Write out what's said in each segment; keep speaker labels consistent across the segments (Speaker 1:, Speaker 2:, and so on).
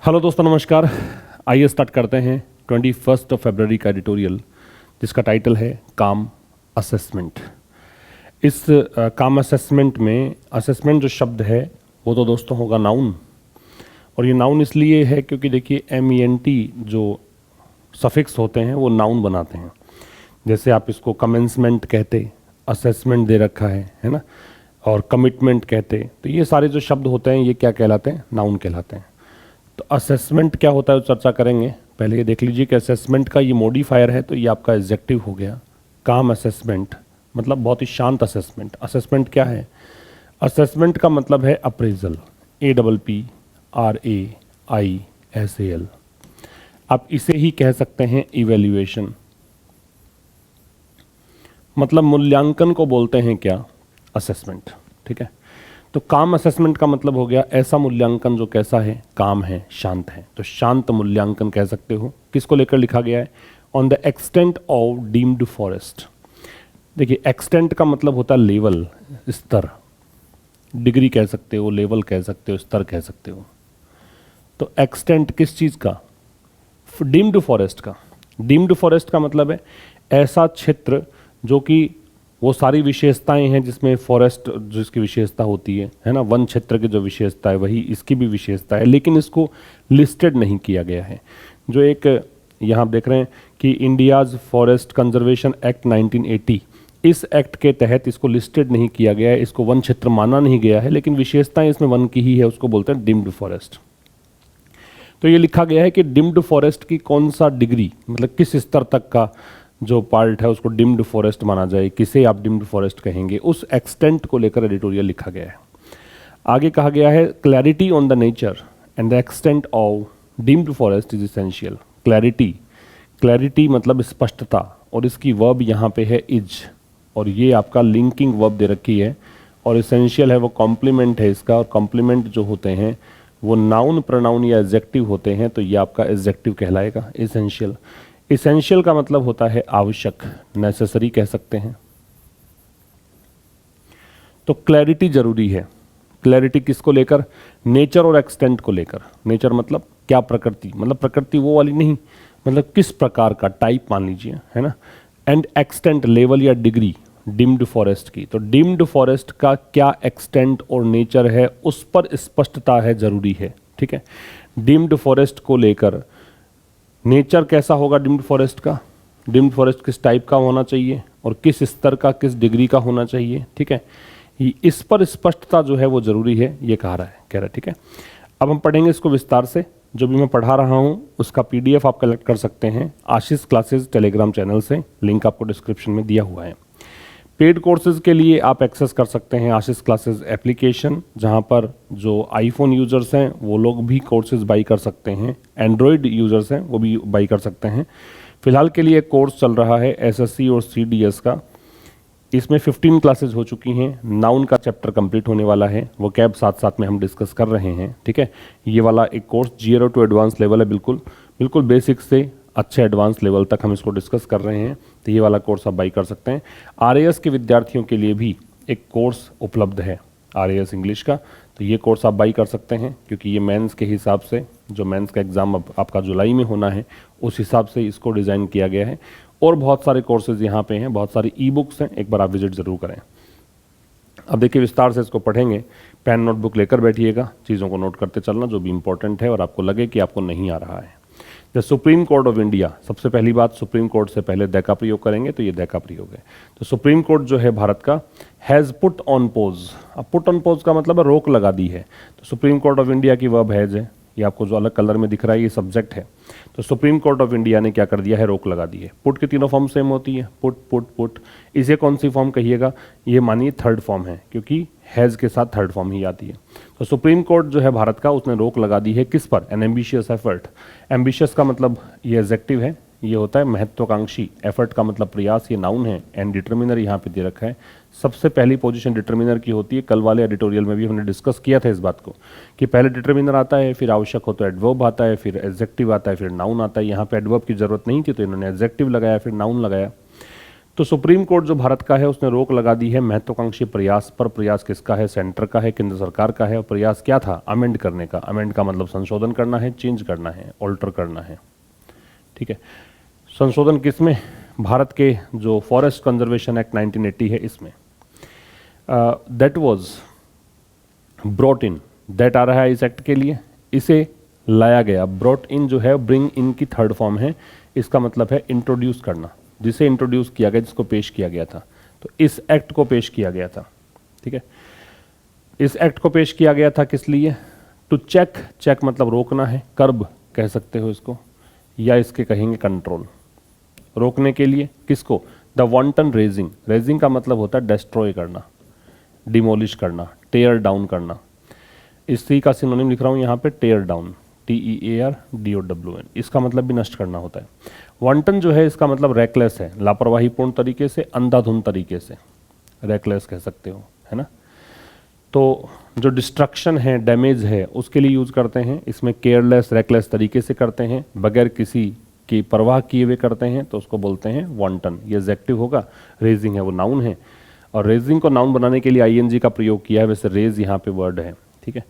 Speaker 1: Hello दोस्तों, नमस्कार। आइए स्टार्ट करते हैं 21 फरवरी का एडिटोरियल, जिसका टाइटल है काम असेसमेंट। इस काम असेसमेंट में असेसमेंट जो शब्द है वो तो दोस्तों होगा नाउन। और ये नाउन इसलिए है क्योंकि देखिए MENT जो सफिक्स होते हैं वो नाउन बनाते हैं। जैसे आप इसको कमेंसमेंट कहते, असेसमेंट दे रखा है ना, और कमिटमेंट कहते, तो ये सारे जो शब्द होते हैं ये क्या कहलाते हैं? नाउन कहलाते हैं। तो असेसमेंट क्या होता है वो चर्चा करेंगे। पहले ये देख लीजिए कि असेसमेंट का ये मॉडिफायर है, तो ये आपका एडजेक्टिव हो गया। काम असेसमेंट मतलब बहुत ही शांत असेसमेंट। असेसमेंट क्या है? असेसमेंट का मतलब है अप्रेजल, APPRAISAL। आप इसे ही कह सकते हैं इवेल्युएशन। मतलब मूल्यांकन को बोलते हैं क्या? असेसमेंट। ठीक है, तो काम असेसमेंट का मतलब हो गया ऐसा मूल्यांकन जो कैसा है? काम है, शांत है। तो शांत मूल्यांकन कह सकते हो। किसको लेकर लिखा गया है? On the extent of deemed forest. देखिए, एक्सटेंट का मतलब होता है लेवल, स्तर। डिग्री कह सकते हो, लेवल कह सकते हो, स्तर कह सकते हो। तो एक्सटेंट किस चीज़ का? डीम्ड फॉरेस्ट का। डीम्ड फॉरेस्ट का मतलब है ऐसा क्षेत्र जो कि वो सारी विशेषताएं हैं जिसमें फॉरेस्ट जिसकी विशेषता होती है ना, वन क्षेत्र की जो विशेषता है वही इसकी भी विशेषता है, लेकिन इसको लिस्टेड नहीं किया गया है। जो एक यहाँ देख रहे हैं कि इंडियाज़ फॉरेस्ट कंजर्वेशन एक्ट 1980, इस एक्ट के तहत इसको लिस्टेड नहीं किया गया है, इसको वन क्षेत्र माना नहीं गया है, लेकिन विशेषताएं इसमें वन की ही है, उसको बोलते हैं डिम्ड फॉरेस्ट। तो ये लिखा गया है कि डिम्ड फॉरेस्ट की कौन सा डिग्री, मतलब किस स्तर तक का जो पार्ट है उसको डिम्ड फॉरेस्ट माना जाए, किसे आप डिम्ड फॉरेस्ट कहेंगे, उस एक्सटेंट को लेकर एडिटोरियल लिखा गया है। आगे कहा गया है clarity on the nature and the extent of deemed forest is essential. Clarity, clarity मतलब स्पष्टता, और इसकी वर्ब यहाँ पे है इज, और ये आपका लिंकिंग वर्ब दे रखी है। और इसेंशियल है वो कॉम्प्लीमेंट है इसका, और कॉम्प्लीमेंट जो होते हैं वो नाउन, प्रोनाउन या एडजेक्टिव होते हैं, तो ये आपका एडजेक्टिव कहलाएगा इसेंशियल। इसेंशियल का मतलब होता है आवश्यक, नेसेसरी कह सकते हैं। तो क्लैरिटी जरूरी है। क्लैरिटी किसको लेकर? नेचर और एक्सटेंट को लेकर। नेचर मतलब क्या? प्रकृति, मतलब प्रकृति वो वाली नहीं, मतलब किस प्रकार का, टाइप मान लीजिए, है ना। एंड एक्सटेंट, लेवल या डिग्री डिम्ड फॉरेस्ट की। तो डिम्ड फॉरेस्ट का क्या एक्सटेंट और नेचर है उस पर स्पष्टता है, जरूरी है। ठीक है, डिम्ड फॉरेस्ट को लेकर नेचर कैसा होगा डिम्ड फॉरेस्ट का, डिम्ड फॉरेस्ट किस टाइप का होना चाहिए और किस स्तर का, किस डिग्री का होना चाहिए। ठीक है, इस पर स्पष्टता जो है वो जरूरी है, ये कह रहा है। ठीक है, अब हम पढ़ेंगे इसको विस्तार से। जो भी मैं पढ़ा रहा हूँ उसका PDF आप कलेक्ट कर सकते हैं आशीष क्लासेस टेलीग्राम चैनल से, लिंक आपको डिस्क्रिप्शन में दिया हुआ है। पेड कोर्सेज के लिए आप एक्सेस कर सकते हैं आशीष क्लासेस एप्लीकेशन, जहां पर जो आईफोन यूज़र्स हैं वो लोग भी कोर्सेज बाई कर सकते हैं, एंड्रॉयड यूज़र्स हैं वो भी बाई कर सकते हैं। फिलहाल के लिए कोर्स चल रहा है SSC और CDS का। इसमें 15 क्लासेज हो चुकी हैं। नाउन का चैप्टर कंप्लीट होने वाला है, वो कैब साथ साथ में हम डिस्कस कर रहे हैं। ठीक है, ये वाला एक कोर्स 0 to एडवांस लेवल है, बिल्कुल बेसिक से अच्छे एडवांस लेवल तक हम इसको डिस्कस कर रहे हैं। तो ये वाला कोर्स आप बाई कर सकते हैं। RAS के विद्यार्थियों के लिए भी एक कोर्स उपलब्ध है RAS इंग्लिश का, तो ये कोर्स आप बाई कर सकते हैं, क्योंकि ये मेंस के हिसाब से, जो मेंस का एग्ज़ाम अब आपका जुलाई में होना है उस हिसाब से इसको डिज़ाइन किया गया है। और बहुत सारे कोर्सेज यहाँ पे हैं, बहुत सारी ई-बुक्स हैं, एक बार आप विजिट ज़रूर करें। अब देखिए विस्तार से इसको पढ़ेंगे। पेन नोटबुक लेकर बैठिएगा, चीज़ों को नोट करते चलना जो भी इंपॉर्टेंट है और आपको लगे कि आपको नहीं आ रहा है। The supreme court of India, सबसे पहली बात, सुप्रीम कोर्ट से पहले द का प्रयोग करेंगे, तो ये द का प्रयोग है। तो सुप्रीम कोर्ट जो है भारत का, हैज़ पुट ऑन पोज। अब पुट ऑन पोज का मतलब है रोक लगा दी है। तो सुप्रीम कोर्ट ऑफ इंडिया की वर्ब हैज़ है, ये आपको जो अलग कलर में दिख रहा है ये सब्जेक्ट है। तो सुप्रीम कोर्ट ऑफ इंडिया ने क्या कर दिया है? रोक लगा दी है। पुट की तीनों फॉर्म सेम होती है, पुट पुट पुट। इसे कौन सी फॉर्म कहिएगा? ये मानिए थर्ड फॉर्म है, क्योंकि हैज़ के साथ थर्ड फॉर्म ही आती है। तो सुप्रीम कोर्ट जो है भारत का, उसने रोक लगा दी है किस पर? N ambitious effort. एम्बिशियस का मतलब ये एडजेक्टिव है, ये होता है महत्वाकांक्षी। एफर्ट का मतलब प्रयास, ये नाउन है। एंड डिटर्मिनर यहाँ पे दे रखा है। सबसे पहली पोजीशन डिटर्मिनर की होती है। कल वाले एडिटोरियल में भी हमने डिस्कस किया था इस बात को कि पहले डिटर्मिनर आता है, फिर आवश्यक हो तो एडवर्ब आता है, फिर एडजेक्टिव आता है, फिर नाउन आता है। यहाँ पे एडवर्ब की जरूरत नहीं थी तो इन्होंने एडजेक्टिव लगाया, फिर नाउन लगाया। तो सुप्रीम कोर्ट जो भारत का है उसने रोक लगा दी है महत्वाकांक्षी प्रयास पर। प्रयास किसका है? सेंटर का है, केंद्र सरकार का है। और प्रयास क्या था? अमेंड करने का। अमेंड का मतलब संशोधन करना है, चेंज करना है, ऑल्टर करना है। ठीक है, संशोधन किसमें? भारत के जो फॉरेस्ट कंजर्वेशन एक्ट 1980 है इसमें। That was brought in, that आ रहा है इस एक्ट के लिए, इसे लाया गया। ब्रॉट इन जो है ब्रिंग इन की थर्ड फॉर्म है, इसका मतलब है इंट्रोड्यूस करना, जिसे इंट्रोड्यूस किया गया, जिसको पेश किया गया था। तो इस एक्ट को पेश किया गया था। ठीक है, इस एक्ट को पेश किया गया था किस लिए? टू चेक, चेक मतलब रोकना है, कर्ब कह सकते हो इसको, या इसके कहेंगे कंट्रोल, रोकने के लिए। किसको? द वांटन रेजिंग, रेजिंग का मतलब होता है डेस्ट्रॉय करना, डिमोलिश करना, टेयर डाउन करना। इसी का सिनोनिम लिख रहा हूं यहां पे, टेयर डाउन, TEARDOWN, इसका मतलब भी नष्ट करना होता है। वांटन जो है इसका मतलब रेकलेस है, लापरवाहीपूर्ण तरीके से, अंधाधुंध तरीके से, रेकलेस कह सकते हो, है ना। तो जो डिस्ट्रक्शन है, डैमेज है, उसके लिए यूज करते हैं। इसमें केयरलेस, रेकलेस तरीके से करते हैं, बगैर किसी की परवाह किए हुए करते हैं, तो उसको बोलते हैं वांटन। ये एडजेक्टिव होगा, रेजिंग है वो नाउन है, और रेजिंग को नाउन बनाने के लिए ING का प्रयोग किया है, वैसे रेज यहाँ पे वर्ड है। ठीक है,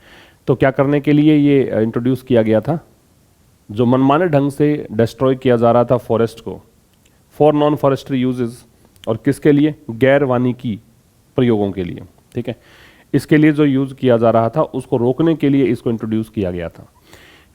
Speaker 1: तो क्या करने के लिए ये इंट्रोड्यूस किया गया था? जो मनमाने ढंग से डिस्ट्रॉय किया जा रहा था फॉरेस्ट को, फॉर नॉन फॉरेस्ट्री यूजेस, और किसके लिए? गैर वानिकी प्रयोगों के लिए। ठीक है, इसके लिए जो यूज किया जा रहा था उसको रोकने के लिए इसको इंट्रोड्यूस किया गया था।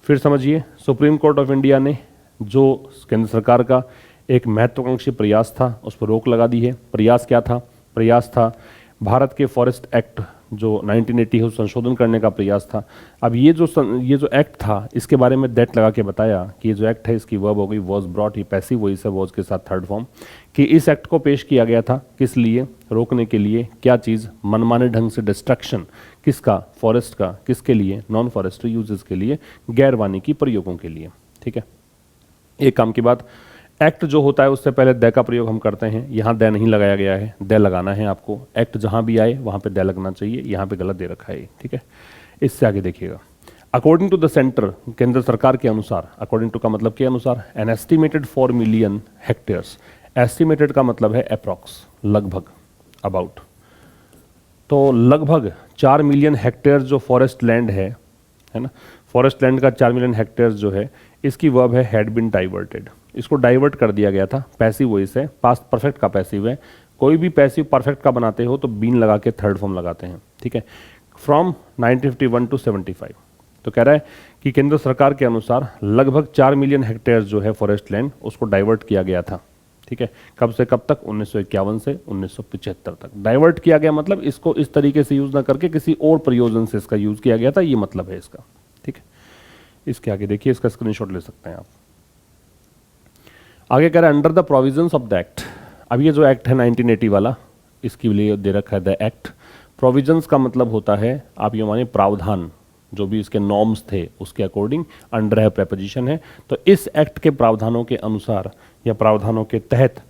Speaker 1: फिर समझिए, सुप्रीम कोर्ट ऑफ इंडिया ने जो केंद्र सरकार का एक महत्वाकांक्षी प्रयास था उस पर रोक लगा दी है। प्रयास क्या था? प्रयास था भारत के फॉरेस्ट एक्ट जो 1980 है उस संशोधन करने का प्रयास था। अब ये जो एक्ट था इसके बारे में दैट लगा के बताया कि ये जो एक्ट है इसकी वर्ब हो गई was brought, he passive voice है, वॉज के साथ थर्ड फॉर्म, कि इस एक्ट को पेश किया गया था किस लिए? रोकने के लिए। क्या चीज़? मनमाने ढंग से डिस्ट्रक्शन, किसका? फॉरेस्ट का। किसके लिए? नॉन फॉरेस्ट्री यूजेस के लिए, गैर वानिकी प्रयोगों के लिए। ठीक है, एक काम की बात, एक्ट जो होता है उससे पहले द का प्रयोग हम करते हैं। यहाँ द नहीं लगाया गया है, द लगाना है आपको। एक्ट जहाँ भी आए वहाँ पे द लगना चाहिए, यहाँ पे गलत दे रखा है। ठीक है, इससे आगे देखिएगा। अकॉर्डिंग टू द सेंटर, केंद्र सरकार के अनुसार, अकॉर्डिंग टू का मतलब के अनुसार, an estimated 4 million hectares, estimated का मतलब है अप्रॉक्स, लगभग, अबाउट। तो लगभग 4 मिलियन हेक्टेयर जो फॉरेस्ट लैंड है ना, फॉरेस्ट लैंड का 4 मिलियन हेक्टेयर जो है, इसकी वर्ब है हैड बिन डाइवर्टेड। इसको डाइवर्ट कर दिया गया था, पैसिव वॉइस है, पास्ट परफेक्ट का पैसिव है। कोई भी पैसिव परफेक्ट का बनाते हो तो बीन लगा के थर्ड फॉर्म लगाते हैं। ठीक है, फ्रॉम 1951 टू 75। तो कह रहा है कि केंद्र सरकार के अनुसार लगभग 4 मिलियन हेक्टेयर जो है फॉरेस्ट लैंड उसको डाइवर्ट किया गया था। ठीक है, कब से कब तक? 1951 से 1975 तक डाइवर्ट किया गया। मतलब इसको इस तरीके से यूज ना करके किसी और प्रयोजन से इसका यूज किया गया था, ये मतलब है इसका। ठीक है, इसके आगे देखिए, इसका स्क्रीनशॉट ले सकते हैं आप। आगे कह रहा है under the provisions of the act. अब ये जो एक्ट है 1980 वाला, इसके लिए दे रखा है द एक्ट। प्रोविजंस का मतलब होता है, आप ये मानिए प्रावधान, जो भी इसके नॉर्म्स थे उसके अकॉर्डिंग, अंडर है प्रेपोजिशन है। तो इस एक्ट के प्रावधानों के अनुसार या प्रावधानों के तहत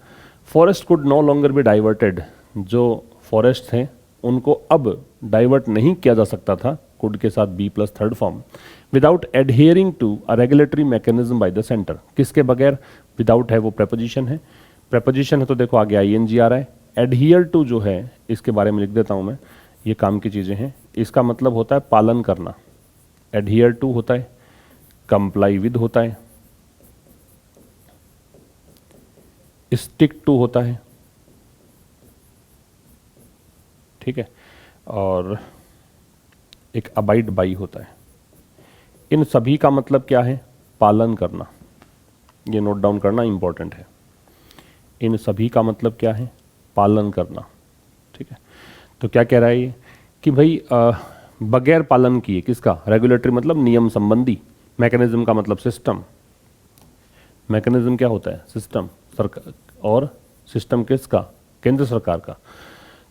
Speaker 1: forest could no longer be diverted, जो फॉरेस्ट हैं उनको अब डाइवर्ट नहीं किया जा सकता था, कुड के साथ be plus third form, without adhering to a regulatory mechanism by the centre. किसके बगैर? विदाउट है वो प्रेपोजिशन है, प्रेपोजिशन है तो देखो आगे ING आ रहा है। एडहियर टू जो है इसके बारे में लिख देता हूं मैं, ये काम की चीजें हैं। इसका मतलब होता है पालन करना, एडहियर टू होता है, कंप्लाई विद होता है, स्टिक टू होता है। ठीक है, और एक अबाइड बाई होता है। इन सभी का मतलब क्या है? पालन करना। ये नोट डाउन करना इंपॉर्टेंट है। इन सभी का मतलब क्या है? पालन करना। ठीक है, तो क्या कह रहा है ये कि भाई बगैर पालन किए, किसका? रेगुलेटरी मतलब नियम संबंधी, मैकेनिज्म का मतलब सिस्टम। मैकेनिज्म क्या होता है? सिस्टम। सरकार, और सिस्टम किसका? केंद्र सरकार का।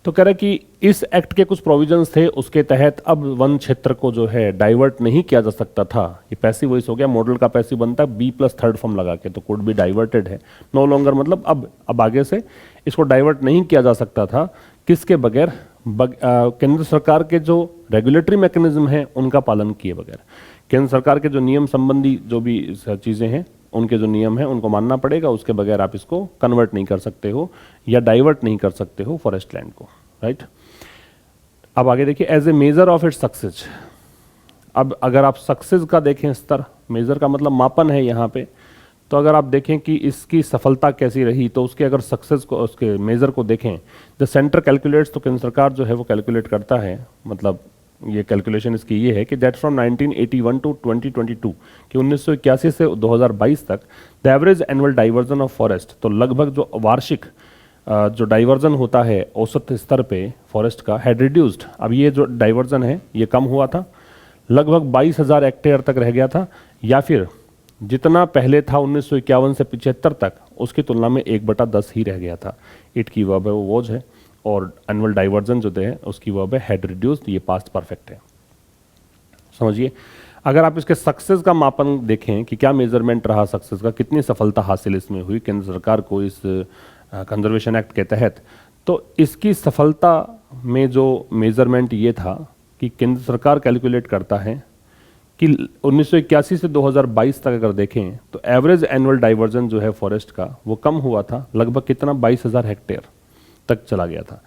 Speaker 1: तो कह रहा है कि इस एक्ट के कुछ प्रोविजंस थे, उसके तहत अब वन क्षेत्र को जो है डाइवर्ट नहीं किया जा सकता था। ये पैसिव वॉइस हो गया, मॉडल का पैसिव बनता है बी प्लस थर्ड फॉर्म लगा के, तो कुड बी डाइवर्टेड है। नो लॉन्गर मतलब अब आगे से इसको डाइवर्ट नहीं किया जा सकता था। किसके बगैर? केंद्र सरकार के जो रेगुलेटरी मैकेनिज्म है उनका पालन किए बगैर, केंद्र सरकार के जो नियम संबंधी जो भी चीज़ें हैं उनके जो नियम हैं उनको मानना पड़ेगा, उसके बगैर आप इसको कन्वर्ट नहीं कर सकते हो या डाइवर्ट नहीं कर सकते हो फॉरेस्ट लैंड को, राइट। अब आगे देखिए, as a measure of its success. अब अगर आप सक्सेस का देखें स्तर, मेजर का मतलब मापन है यहाँ पे, तो अगर आप देखें कि इसकी सफलता कैसी रही, तो उसके अगर सक्सेस को, उसके मेजर को देखें, द सेंटर कैलकुलेट्स, तो केंद्र सरकार जो है वो कैलकुलेट करता है, मतलब ये कैलकुलेशन इसकी ये है कि दैट फ्रॉम 1981 टू 2022, कि 1981 से 2022 तक the average annual diversion of forest, तो लगभग जो वार्षिक जो डाइवर्जन होता है औसत स्तर पे फॉरेस्ट का, हैड रिड्यूस्ड। अब ये जो डाइवर्जन है ये कम हुआ था, लगभग 22,000 हेक्टेयर तक रह गया था, या फिर जितना पहले था 1951 से 75 तक उसकी तुलना में 1/10 ही रह गया था। इट की वर्ब है वो वॉज है, और एनुअल डाइवर्जन जो है उसकी वर्ब है हैड रिड्यूस्ड, ये पास्ट परफेक्ट है। समझिए, अगर आप इसके सक्सेस का मापन देखें कि क्या मेजरमेंट रहा सक्सेस का, कितनी सफलता हासिल इसमें हुई केंद्र सरकार को इस कंजर्वेशन एक्ट के तहत, तो इसकी सफलता में जो मेजरमेंट ये था कि केंद्र सरकार कैलकुलेट करता है कि 1981 से 2022 तक अगर देखें तो एवरेज एनुअल डाइवर्जन जो है फॉरेस्ट का वो कम हुआ था, लगभग कितना 22,000 हेक्टेयर तक चला गया था,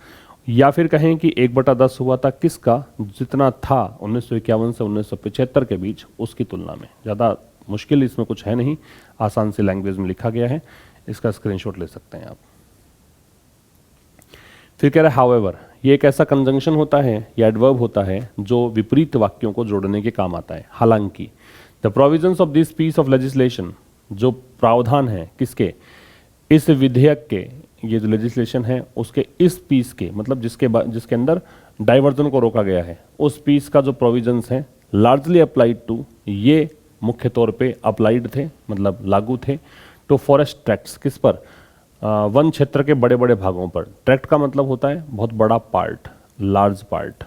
Speaker 1: या फिर कहें कि 1/10 हुआ था किसका, जितना था 1951 से 1975 के बीच उसकी तुलना में। ज़्यादा मुश्किल इसमें कुछ है नहीं, आसान सी लैंग्वेज में लिखा गया है, इसका स्क्रीनशॉट ले सकते हैं आप। फिर कह रहे हैं हाउएवर, ये एक ऐसा कंजंक्शन होता है या एडवर्ब होता है जो विपरीत वाक्यों को जोड़ने के काम आता है। हालांकि the provisions of this piece of legislation, जो प्रावधान है किसके, इस विधेयक के, ये जो लेजिस्लेशन है उसके इस पीस के, मतलब जिसके अंदर डाइवर्जन को रोका गया है, उस पीस का जो प्रोविजंस है लार्जली अप्लाइड टू, ये मुख्य तौर पे अप्लाइड थे, मतलब लागू थे, टू फॉरेस्ट ट्रैक्ट्स, किस पर, वन क्षेत्र के बड़े बड़े भागों पर। ट्रैक्ट का मतलब होता है बहुत बड़ा part, large part,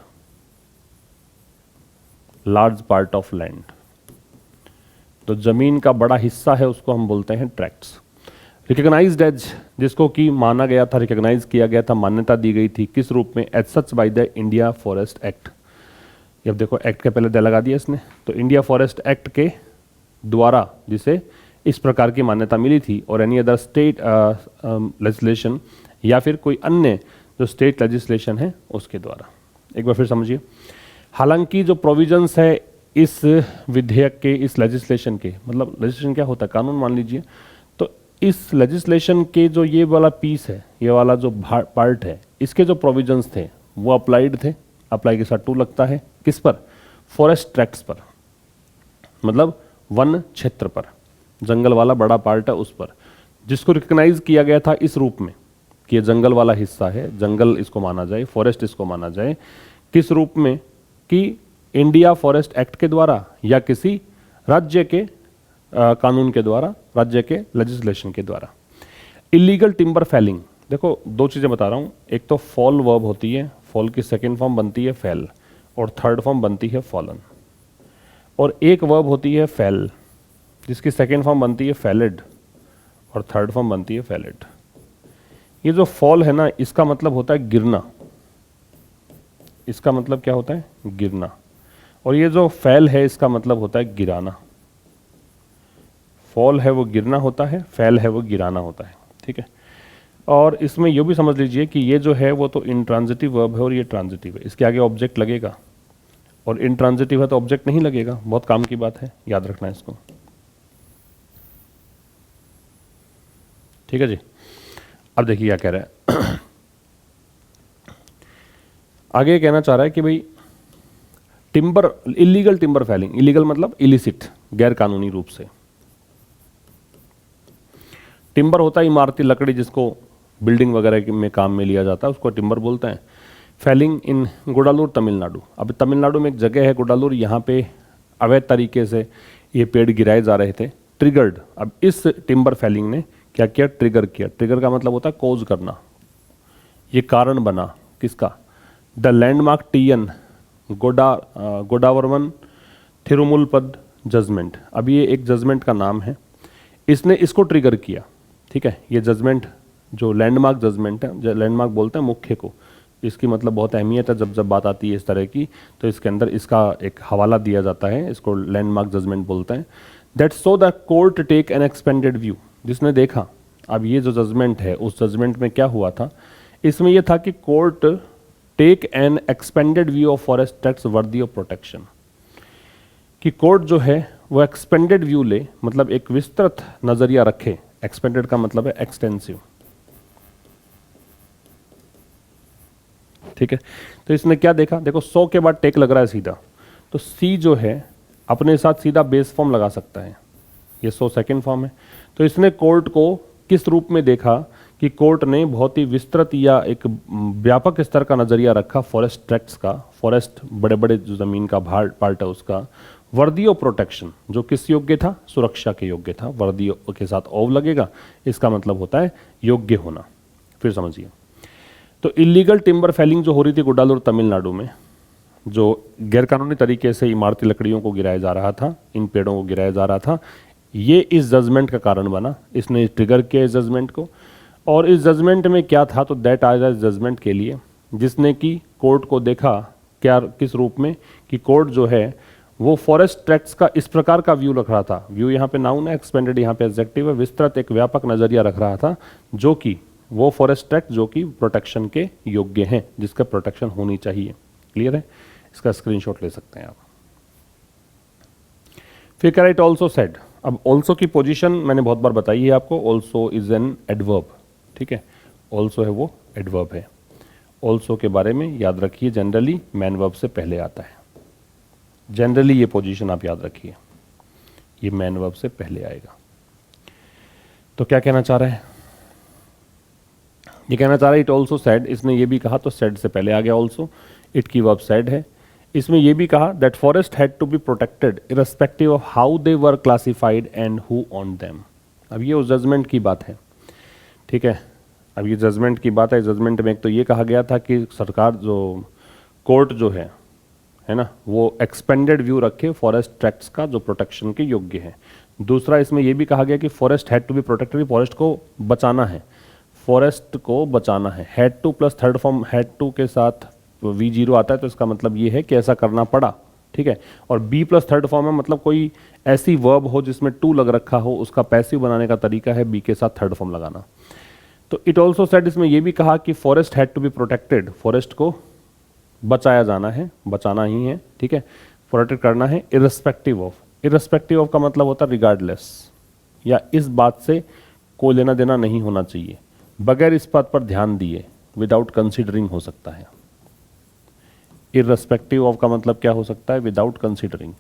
Speaker 1: large part of land, तो जमीन का बड़ा हिस्सा है उसको हम बोलते हैं ट्रैक्ट्स। रिकॉग्नाइज्ड एज, जिसको कि माना गया था, रिकॉग्नाइज किया गया था, मान्यता दी गई थी, किस रूप में, as such by the India Forest Act. अब देखो एक्ट के पहले द लगा दिया इसने, तो इंडिया फॉरेस्ट एक्ट के द्वारा जिसे इस प्रकार की मान्यता मिली थी, और एनी अदर स्टेट लेजिस्लेशन, या फिर कोई अन्य जो स्टेट लेजिस्लेशन है उसके द्वारा। एक बार फिर समझिए, हालांकि जो प्रोविजंस है इस विधेयक के, इस लेजिस्लेशन के, मतलब लेजिस्लेशन क्या होता है, कानून मान लीजिए, तो इस लेजिस्लेशन के जो ये वाला पीस है, ये वाला जो पार्ट है, इसके जो प्रोविजंस थे वो अप्लाइड थे, अप्लाई के साथ टू लगता है, किस पर, फॉरेस्ट ट्रैक्ट्स पर, मतलब वन क्षेत्र पर, जंगल वाला बड़ा पार्ट है उस पर, जिसको रिकॉग्नाइज किया गया था इस रूप में कि ये जंगल वाला हिस्सा है, जंगल इसको माना जाए, फॉरेस्ट इसको माना जाए, किस रूप में, कि इंडिया फॉरेस्ट एक्ट के द्वारा या किसी राज्य के कानून के द्वारा, राज्य के लेजिस्लेशन के द्वारा। इलीगल टिम्बर फैलिंग, देखो दो चीज़ें बता रहा हूँ, एक तो फॉल वर्ब होती है, फॉल की सेकेंड फॉर्म बनती है फैल, और थर्ड फॉर्म बनती है फॉलन, और एक वर्ब होती है फैल जिसकी सेकेंड फॉर्म बनती है फैलिड, और थर्ड फॉर्म बनती है फैलिड। ये जो फॉल है ना, इसका मतलब होता है गिरना, इसका मतलब क्या होता है, गिरना, और ये जो फैल है इसका मतलब होता है गिराना। फॉल है वो गिरना होता है, फैल है वो गिराना होता है, ठीक है। और इसमें ये भी समझ लीजिए कि ये जो है वो तो इंट्रांजिटिव वर्ब है और ये ट्रांजिटिव है, इसके आगे ऑब्जेक्ट लगेगा, और इंट्रांजिटिव है तो ऑब्जेक्ट नहीं लगेगा, बहुत काम की बात है, याद रखना है इसको, ठीक है जी। अब देखिए क्या कह रहा है आगे कहना चाह रहा है कि भाई timber, illegal timber falling, illegal मतलब इलिसिट, गैर कानूनी रूप से। टिम्बर होता है इमारती लकड़ी, जिसको बिल्डिंग वगैरह में काम में लिया जाता है, उसको टिम्बर बोलते हैं। फैलिंग इन गुडालूर तमिलनाडु, अब तमिलनाडु में एक जगह है गुडालूर, यहाँ पे अवैध तरीके से ये पेड़ गिराए जा रहे थे, ट्रिगर्ड। अब इस टिम्बर फैलिंग ने क्या किया, ट्रिगर किया। ट्रिगर का मतलब होता है कोज करना, ये कारण बना, किसका, the landmark TN गोडावरमन Thirumulpad judgement. अब ये एक जजमेंट का नाम है, इसने इसको ट्रिगर किया, ठीक है। ये जजमेंट जो लैंडमार्क जजमेंट है, लैंडमार्क बोलते हैं मुख्य को, इसकी मतलब बहुत अहमियत है जब बात आती है इस तरह की, तो इसके अंदर इसका एक हवाला दिया जाता है, इसको लैंडमार्क जजमेंट बोलते हैं। That so the court take an expanded view, जिसने देखा, अब ये जो जजमेंट है उस जजमेंट में क्या हुआ था, इसमें यह था कि court take an expanded view of forest tracts worthy of protection, कि कोर्ट जो है वो एक्सपेंडेड व्यू ले, मतलब एक विस्तृत नजरिया रखे। एक्सपेंडेड का मतलब है एक्सटेंसिव, ठीक है। तो इसने क्या देखा, देखो 100 के बाद टेक लग रहा है सीधा, तो सी जो है अपने साथ सीधा बेस फॉर्म लगा सकता है, ये 100 सेकेंड फॉर्म है। तो इसने कोर्ट को किस रूप में देखा कि कोर्ट ने बहुत ही विस्तृत या एक व्यापक स्तर का नजरिया रखा फॉरेस्ट ट्रैक्ट्स का, फॉरेस्ट बड़े बड़े जो जमीन का पार्ट है उसका, वर्दी ऑफ प्रोटेक्शन, जो किस योग्य था, सुरक्षा के योग्य था। वर्दी के साथ ओव लगेगा, इसका मतलब होता है योग्य होना। फिर समझिए, तो इलीगल टिम्बर फेलिंग जो हो रही थी गुडालूर तमिलनाडु में, जो गैरकानूनी तरीके से इमारती लकड़ियों को गिराया जा रहा था, इन पेड़ों को गिराया जा रहा था, ये इस जजमेंट का कारण बना। इसने ट्रिगर किया इस जजमेंट को, और इस जजमेंट में क्या था, तो दैट आज इस जजमेंट के लिए जिसने कि कोर्ट को देखा क्या, किस रूप में, कि कोर्ट जो है वो फॉरेस्ट ट्रैक्ट्स का इस प्रकार का व्यू रख रहा था। व्यू यहाँ पे नाउन है, एक्सपेंडेड यहाँ पे एडजेक्टिव है, विस्तृत एक व्यापक नजरिया रख रहा था, जो कि वो फॉरेस्ट ट्रैक्ट जो कि प्रोटेक्शन के योग्य हैं, जिसका प्रोटेक्शन होनी चाहिए। क्लियर है, इसका स्क्रीनशॉट ले सकते हैं आप। फिर कह रहा इट ऑल्सो सेड, अब ऑल्सो की पोजीशन मैंने बहुत बार बताई है आपको, ऑल्सो इज एन एडवर्ब, ठीक है, ऑल्सो है वो एडवर्ब है। ऑल्सो के बारे में याद रखिए, जनरली मैन वर्ब से पहले आता है, जनरली ये पोजीशन आप याद रखिए, ये मैन वर्ब से पहले आएगा। तो क्या कहना चाह रहा है, ये कहना चाह रहा है इट ऑल्सो सेड, इसने ये भी कहा, तो सेड से पहले आ गया ऑल्सो, इट की वर्ब सेड है। इसमें यह भी कहा that forest had to be protected irrespective of how they were classified and who owned them. अब ये उस जजमेंट की बात है, ठीक है। अब ये जजमेंट की बात है, जजमेंट में एक तो ये कहा गया था कि सरकार जो कोर्ट जो है ना, वो एक्सपेंडेड व्यू रखे फॉरेस्ट ट्रैक्ट्स का जो प्रोटेक्शन के योग्य है। दूसरा इसमें यह भी कहा गया कि forest had to be protected, forest को बचाना है, फॉरेस्ट को बचाना है। Had to plus third form had to के साथ V0 आता है, तो इसका मतलब ये है कि ऐसा करना पड़ा, ठीक है। और बी प्लस थर्ड फॉर्म है, मतलब कोई ऐसी वर्ब हो जिसमें टू लग रखा हो, उसका पैसिव बनाने का तरीका है बी के साथ थर्ड फॉर्म लगाना। तो इट ऑल्सो सेड, इसमें यह भी कहा कि forest had to be protected, forest को बचाया जाना है, बचाना ही है, ठीक है, प्रोटेक्ट करना है। इररिस्पेक्टिव ऑफ, इररिस्पेक्टिव ऑफ का मतलब होता है रिगार्डलेस, या इस बात से कोई लेना देना नहीं होना चाहिए, बगैर इस बात पर ध्यान दिए, विदाउट कंसिडरिंग हो सकता है। इररिस्पेक्टिव ऑफ का मतलब क्या हो सकता है, विदाउट कंसिडरिंग,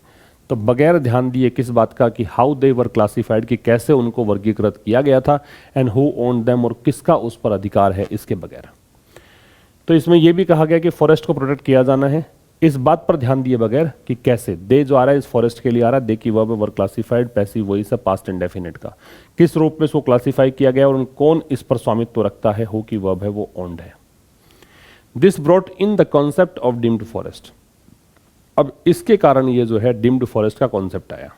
Speaker 1: तो बगैर ध्यान दिए किस बात का, कि हाउ दे वर क्लासिफाइड, कि कैसे उनको वर्गीकृत किया गया था, एंड हु ओन्ड देम, और किसका उस पर अधिकार है, इसके बगैर। तो इसमें यह भी कहा गया कि फॉरेस्ट को प्रोटेक्ट किया जाना है, इस बात पर ध्यान दिए बगैर कि कैसे। दे जो आ रहा है इस फॉरेस्ट के लिए आ रहा है, दे की वर्ब वर क्लासिफाइड, पैसिव वही से पास्ट इंडेफिनिट का, किस रूप में इसको क्लासिफाई किया गया और कौन इस पर स्वामित्व रखता है, हु की वर्ब है वो ओन्ड है। This brought in the concept of deemed forest, अब इसके कारण ये जो है डिम्ड फॉरेस्ट का कॉन्सेप्ट आया।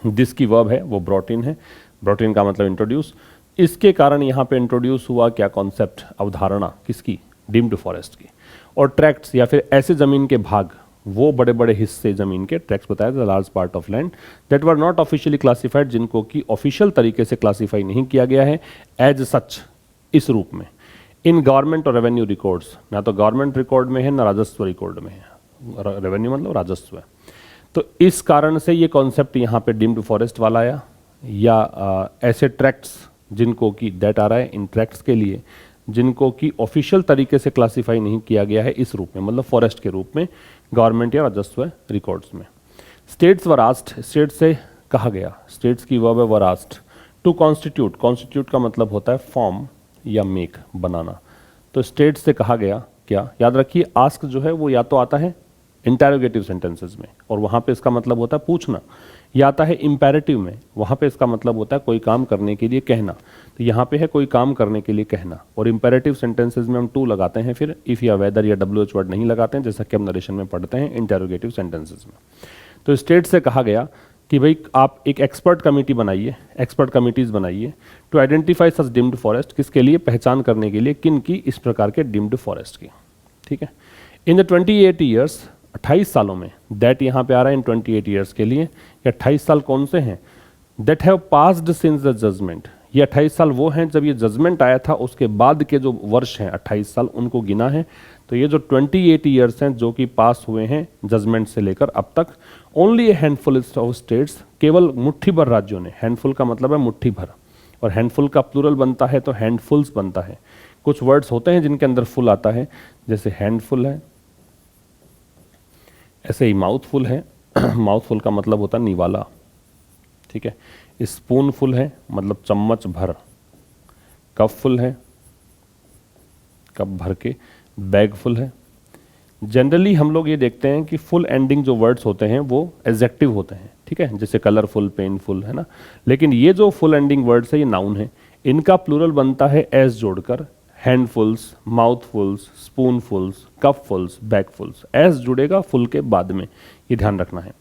Speaker 1: दिस की वर्ब है वो ब्रॉट इन है, ब्रॉट इन का मतलब इंट्रोड्यूस, इसके कारण यहां पे इंट्रोड्यूस हुआ क्या कॉन्सेप्ट, अवधारणा, किसकी, डिम्ड फॉरेस्ट की। और ट्रैक्ट्स या फिर ऐसे जमीन के भाग, वो बड़े बड़े हिस्से जमीन के, ट्रैक्ट्स बताया the large part of land that were not officially classified, जिनको कि ऑफिशियल तरीके से क्लासिफाई नहीं किया गया है एज सच, इस रूप में, इन गवर्नमेंट और रेवेन्यू रिकॉर्ड्स, ना तो गवर्नमेंट रिकॉर्ड में है ना राजस्व रिकॉर्ड में है, रेवेन्यू मतलब राजस्व है। तो इस कारण से ये कॉन्सेप्ट यहाँ पे डिम्ड फॉरेस्ट वाला आया, या ऐसे ट्रैक्ट्स जिनको कि दैट आ रहा है इन ट्रैक्ट्स के लिए, जिनको कि ऑफिशियल तरीके से क्लासिफाई नहीं किया गया है इस रूप में, मतलब फॉरेस्ट के रूप में, गवर्नमेंट या राजस्व रिकॉर्ड्स में। स्टेट्स वर आस्क्ड, स्टेट से कहा गया, स्टेट्स की वर्ब है were asked, to constitute, constitute का मतलब होता है फॉर्म या मेक, बनाना। तो स्टेट से कहा गया क्या, याद रखिए आस्क जो है वो या तो आता है इंटरोगेटिव सेंटेंसेस में, और वहाँ पे इसका मतलब होता है पूछना, या आता है इंपेरेटिव में, वहाँ पे इसका मतलब होता है कोई काम करने के लिए कहना। तो यहाँ पे है कोई काम करने के लिए कहना, और इंपेरेटिव सेंटेंसेस में हम टू लगाते हैं, फिर इफ़ या वेदर या WH वर्ड नहीं लगाते हैं, जैसा कि हम नरेशन में पढ़ते हैं इंटरोगेटिव सेंटेंसेस में। तो स्टेट से कहा गया कि भाई आप एक एक्सपर्ट कमेटी बनाइए, एक्सपर्ट कमिटीज़ बनाइए to identify such deemed forest, किसके लिए, पहचान करने के लिए, किन की, इस प्रकार के डिम्ड फॉरेस्ट की, ठीक है। इन द 28 ईयर्स 28 सालों में, दैट यहाँ पे आ रहा है इन 28 ईयर्स के लिए। ये 28 साल कौन से हैं? That have passed since the judgment. ये 28 साल वो हैं जब ये जजमेंट आया था उसके बाद के जो वर्ष हैं 28 साल उनको गिना है। तो ये जो 28 ईयर्स हैं जो कि पास हुए हैं जजमेंट से लेकर अब तक, only A handful of states, केवल मुट्ठी भर राज्यों ने, हैंडफुल का मतलब है मुट्ठी भर, और हैंडफुल का प्लूरल बनता है तो हैंडफुल्स बनता है। कुछ वर्ड्स होते हैं जिनके अंदर फुल आता है, जैसे हैंडफुल है, ऐसे ही माउथफुल है, माउथफुल का मतलब होता है निवाला, ठीक है। स्पूनफुल है मतलब चम्मच भर, कपफुल है कप भर के, बैगफुल है। जनरली हम लोग ये देखते हैं कि फुल एंडिंग जो वर्ड्स होते हैं वो एडजेक्टिव होते हैं, ठीक है, जैसे कलरफुल, पेनफुल, है ना। लेकिन ये जो फुल एंडिंग वर्ड्स है ये नाउन है, इनका प्लूरल बनता है एस जोड़कर, हैंडफुल्स, माउथफुल्स, स्पूनफुल्स, कपफुल्स, बैगफुल्स, एस जुड़ेगा फुल के बाद में, ये ध्यान रखना है।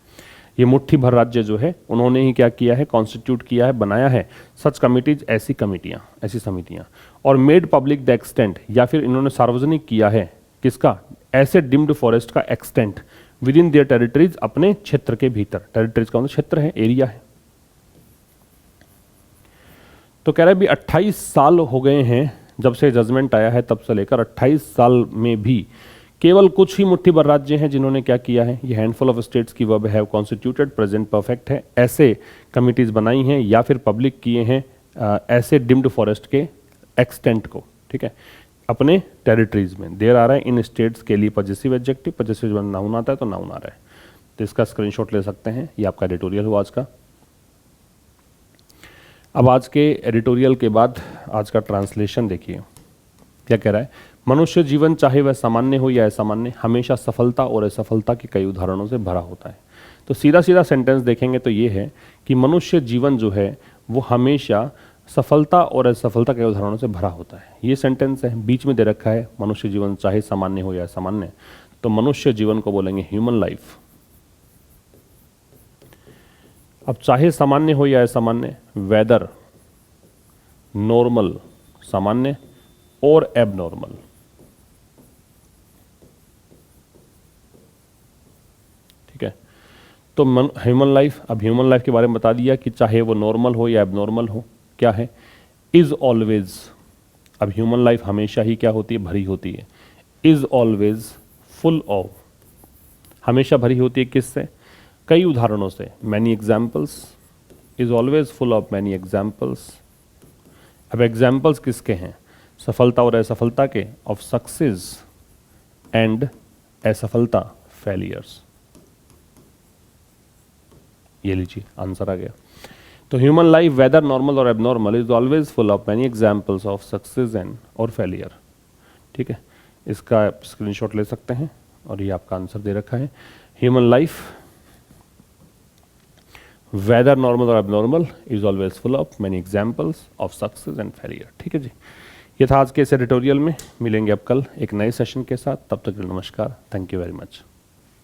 Speaker 1: ये मुट्ठी भर राज्य जो है उन्होंने ही क्या किया है, कॉन्स्टिट्यूट किया है, बनाया है सच कमिटीज, ऐसी कमिटियां, ऐसी समितियां, और मेड पब्लिक द एक्सटेंट, या फिर इन्होंने सार्वजनिक किया है किसका, ऐसे डिम्ड फॉरेस्ट का extent with in their territories, अपने क्षेत्र के भीतर। टेरिटरीज का मतलब क्षेत्र है, एरिया है। तो कह रहे भी 28 साल हो गए हैं जब से जजमेंट आया है, तब से लेकर 28 साल में भी केवल कुछ ही मुट्ठी भर राज्य हैं जिन्होंने क्या किया है, ये हैंडफुल ऑफ स्टेट्स की verb have constituted, present perfect है, ऐसे कमिटीज बनाई हैं या फिर पब्लिक किए हैं ऐसे डिम्ड फॉरेस्ट के एक्सटेंट को, ठीक है, अपने टेरिटरीज में। देर आ रहा है इन स्टेट्स के लिए पजेसिव एडजेक्टिव, पजेसिव जब नाउन आता है तो नाउन आ रहा है, तो इसका स्क्रीनशॉट ले सकते हैं। ये आपका एडिटोरियल हुआ आज का। अब आज के एडिटोरियल के बाद आज का ट्रांसलेशन देखिए क्या कह रहा है। मनुष्य जीवन चाहे वह सामान्य हो या असामान्य, हमेशा सफलता और असफलता के कई उदाहरणों से भरा होता है। तो सीधा सीधा सेंटेंस देखेंगे तो ये है कि मनुष्य जीवन जो है वो हमेशा सफलता और असफलता के उदाहरणों से भरा होता है। ये सेंटेंस है, बीच में दे रखा है मनुष्य जीवन चाहे सामान्य हो या असामान्य, तो मनुष्य जीवन को बोलेंगे ह्यूमन लाइफ। अब चाहे सामान्य हो या असामान्य, वेदर नॉर्मल सामान्य और एबनॉर्मल, ठीक है। तो ह्यूमन लाइफ, अब ह्यूमन लाइफ के बारे में बता दिया कि चाहे वो नॉर्मल हो या एबनॉर्मल हो, क्या है, इज ऑलवेज। अब ह्यूमन लाइफ हमेशा ही क्या होती है, भरी होती है। इज ऑलवेज फुल ऑफ, हमेशा भरी होती है किससे, कई उदाहरणों से, many examples, is always full of many examples. अब एग्जाम्पल्स किसके हैं, सफलता और असफलता के, ऑफ सक्सेस एंड असफलता, फेलियर्स। ये लीजिए आंसर आ गया। तो ह्यूमन लाइफ वेदर नॉर्मल और abnormal is always full of many examples of success and और फेलियर, ठीक है। इसका स्क्रीनशॉट ले सकते हैं और ये आपका आंसर दे रखा है। ह्यूमन लाइफ वेदर नॉर्मल और abnormal is always full of many examples of success and failure, ठीक है जी। ये था आज के इस एडिटोरियल में। मिलेंगे अब कल एक नए सेशन के साथ, तब तक नमस्कार, थैंक यू वेरी मच।